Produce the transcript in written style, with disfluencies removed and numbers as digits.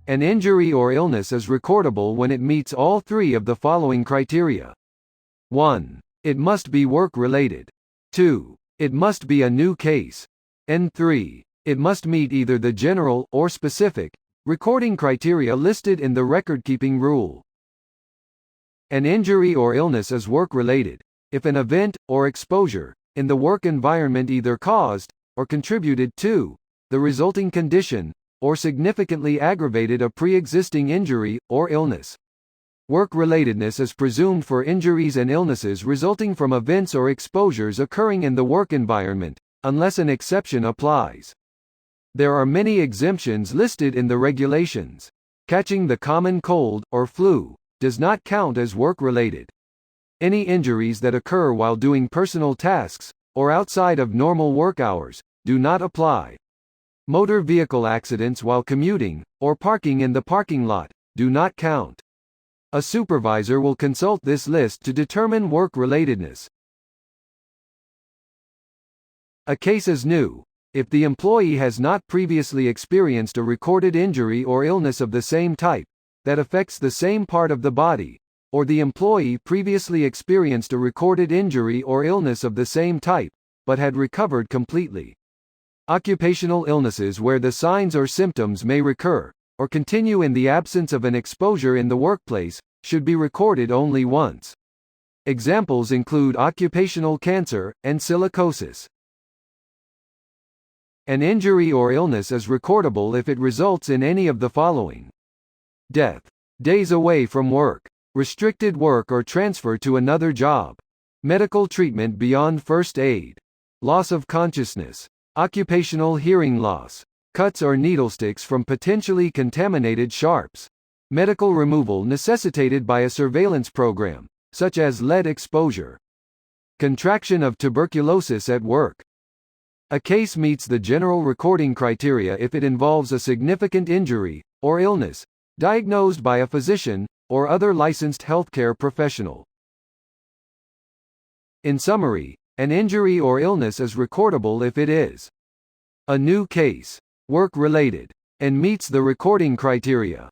An injury or illness is recordable when it meets all three of the following criteria. 1. It must be work-related. 2. It must be a new case. And 3. It must meet either the general or specific recording criteria listed in the record-keeping rule. An injury or illness is work-related if an event or exposure in the work environment either caused or contributed to the resulting condition or significantly aggravated a pre-existing injury or illness. Work-relatedness is presumed for injuries and illnesses resulting from events or exposures occurring in the work environment, unless an exception applies. There are many exemptions listed in the regulations. Catching the common cold or flu does not count as work-related. Any injuries that occur while doing personal tasks or outside of normal work hours do not apply. Motor vehicle accidents while commuting or parking in the parking lot do not count. A supervisor will consult this list to determine work-relatedness. A case is new if the employee has not previously experienced a recorded injury or illness of the same type that affects the same part of the body, or the employee previously experienced a recorded injury or illness of the same type, but had recovered completely. Occupational illnesses where the signs or symptoms may recur, or continue in the absence of an exposure in the workplace, should be recorded only once. Examples include occupational cancer and silicosis. An injury or illness is recordable if it results in any of the following: death, days away from work, restricted work or transfer to another job, medical treatment beyond first aid, loss of consciousness, occupational hearing loss, cuts or needlesticks from potentially contaminated sharps, medical removal necessitated by a surveillance program, such as lead exposure, contraction of tuberculosis at work. A case meets the general recording criteria if it involves a significant injury or illness diagnosed by a physician or other licensed healthcare professional. In summary, an injury or illness is recordable if it is a new case, work-related, and meets the recording criteria.